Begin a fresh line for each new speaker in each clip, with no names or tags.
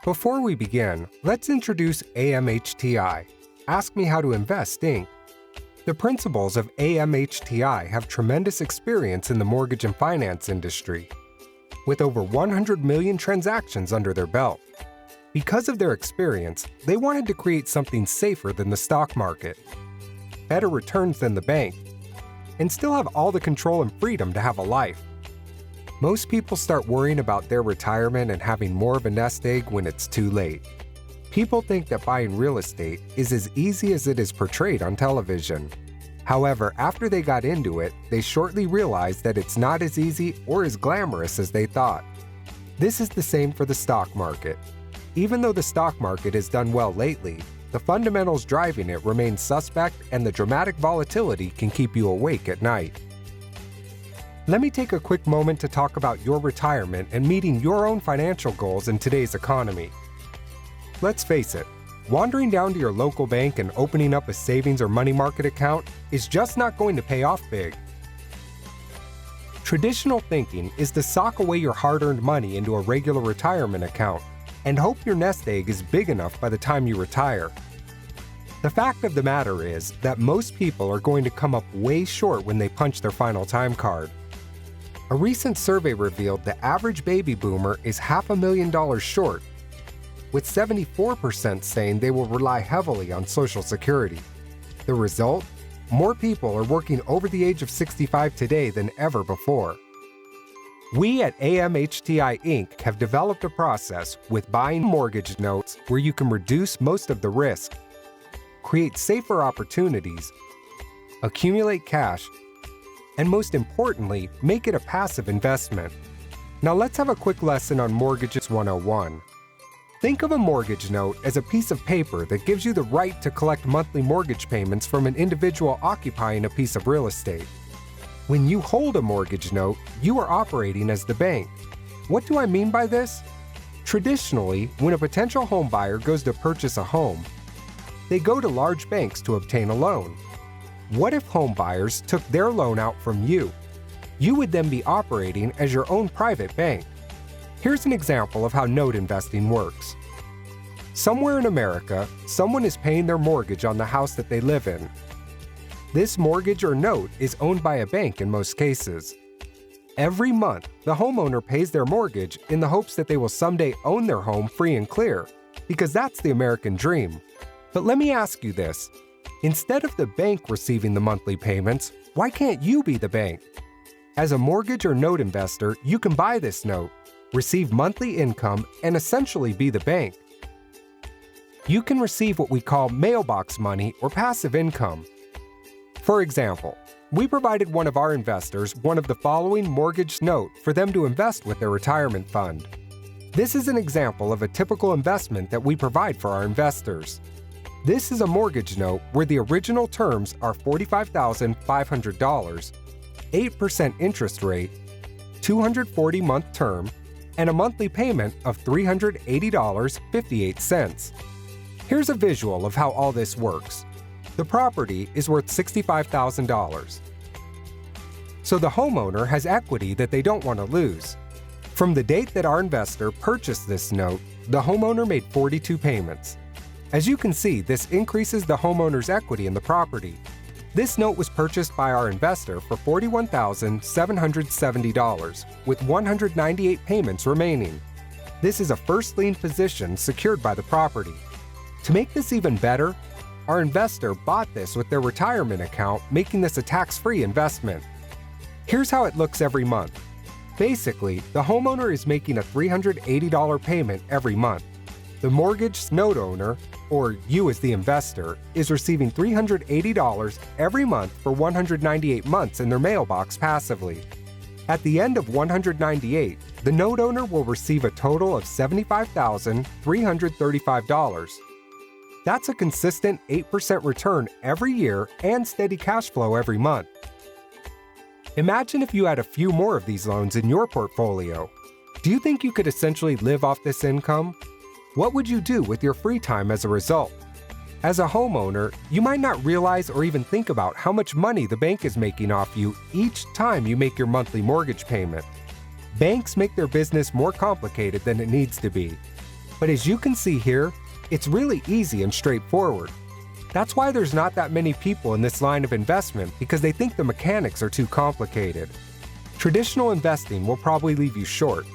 Before we begin, let's introduce AMHTI, Ask Me How to Invest, Inc. The principals of AMHTI have tremendous experience in the mortgage and finance industry, with over 100 million transactions under their belt. Because of their experience, they wanted to create something safer than the stock market, better returns than the bank, and still have all the control and freedom to have a life. Most people start worrying about their retirement and having more of a nest egg when it's too late. People think that buying real estate is as easy as it is portrayed on television. However, after they got into it, they shortly realized that it's not as easy or as glamorous as they thought. This is the same for the stock market. Even though the stock market has done well lately, the fundamentals driving it remain suspect and the dramatic volatility can keep you awake at night. Let me take a quick moment to talk about your retirement and meeting your own financial goals in today's economy. Let's face it, wandering down to your local bank and opening up a savings or money market account is just not going to pay off big. Traditional thinking is to sock away your hard-earned money into a regular retirement account and hope your nest egg is big enough by the time you retire. The fact of the matter is that most people are going to come up way short when they punch their final time card. A recent survey revealed the average baby boomer is $500,000 short, with 74% saying they will rely heavily on Social Security. The result? More people are working over the age of 65 today than ever before. We at AMHTI Inc. have developed a process with buying mortgage notes where you can reduce most of the risk, create safer opportunities, accumulate cash, and most importantly, make it a passive investment. Now let's have a quick lesson on Mortgages 101. Think of a mortgage note as a piece of paper that gives you the right to collect monthly mortgage payments from an individual occupying a piece of real estate. When you hold a mortgage note, you are operating as the bank. What do I mean by this? Traditionally, when a potential home buyer goes to purchase a home, they go to large banks to obtain a loan. What if home buyers took their loan out from you? You would then be operating as your own private bank. Here's an example of how note investing works. Somewhere in America, someone is paying their mortgage on the house that they live in. This mortgage or note is owned by a bank in most cases. Every month, the homeowner pays their mortgage in the hopes that they will someday own their home free and clear, because that's the American dream. But let me ask you this. Instead of the bank receiving the monthly payments, why can't you be the bank? As a mortgage or note investor, you can buy this note, receive monthly income, and essentially be the bank. You can receive what we call mailbox money or passive income. For example, we provided one of our investors one of the following mortgage note for them to invest with their retirement fund. This is an example of a typical investment that we provide for our investors. This is a mortgage note where the original terms are $45,500, 8% interest rate, 240-month term, and a monthly payment of $380.58. Here's a visual of how all this works. The property is worth $65,000. So the homeowner has equity that they don't want to lose. From the date that our investor purchased this note, the homeowner made 42 payments. As you can see, this increases the homeowner's equity in the property. This note was purchased by our investor for $41,770, with 198 payments remaining. This is a first lien position secured by the property. To make this even better, our investor bought this with their retirement account, making this a tax-free investment. Here's how it looks every month. Basically, the homeowner is making a $380 payment every month. The mortgage note owner, or you as the investor, is receiving $380 every month for 198 months in their mailbox passively. At the end of 198, the note owner will receive a total of $75,335. That's a consistent 8% return every year and steady cash flow every month. Imagine if you had a few more of these loans in your portfolio. Do you think you could essentially live off this income? What would you do with your free time as a result? As a homeowner, you might not realize or even think about how much money the bank is making off you each time you make your monthly mortgage payment. Banks make their business more complicated than it needs to be. But as you can see here, it's really easy and straightforward. That's why there's not that many people in this line of investment, because they think the mechanics are too complicated. Traditional investing will probably leave you short.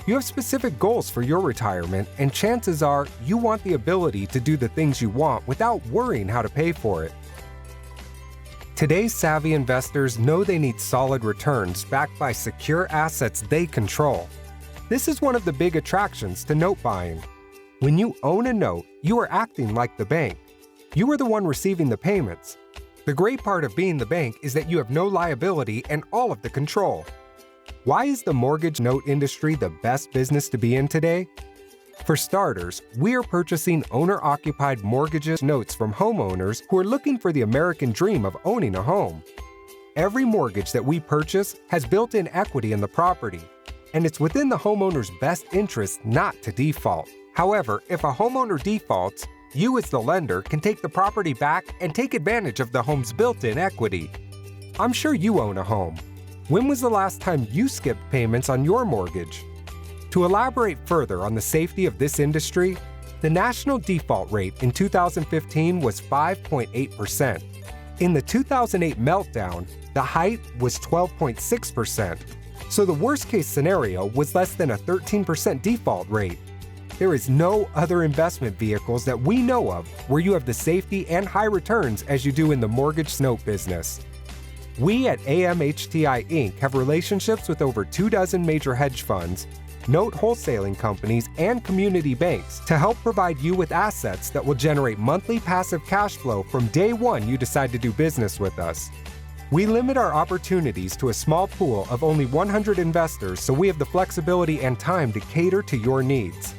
You have specific goals for your retirement, and chances are you want the ability to do the things you want without worrying how to pay for it. Today's savvy investors know they need solid returns backed by secure assets they control. This is one of the big attractions to note buying. When you own a note, you are acting like the bank. You are the one receiving the payments. The great part of being the bank is that you have no liability and all of the control. Why is the mortgage note industry the best business to be in today? For starters, we are purchasing owner-occupied mortgages notes from homeowners who are looking for the American dream of owning a home. Every mortgage that we purchase has built-in equity in the property, and it's within the homeowner's best interest not to default. However, if a homeowner defaults, you as the lender can take the property back and take advantage of the home's built-in equity. I'm sure you own a home. When was the last time you skipped payments on your mortgage? To elaborate further on the safety of this industry, the national default rate in 2015 was 5.8%. In the 2008 meltdown, the height was 12.6%. So the worst-case scenario was less than a 13% default rate. There is no other investment vehicles that we know of where you have the safety and high returns as you do in the mortgage note business. We at AMHTI Inc. have relationships with over 24 major hedge funds, note wholesaling companies, and community banks to help provide you with assets that will generate monthly passive cash flow from day one you decide to do business with us. We limit our opportunities to a small pool of only 100 investors, so we have the flexibility and time to cater to your needs.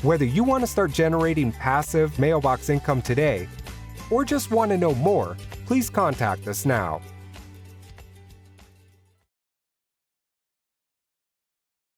Whether you want to start generating passive mailbox income today, or just want to know more, please contact us now.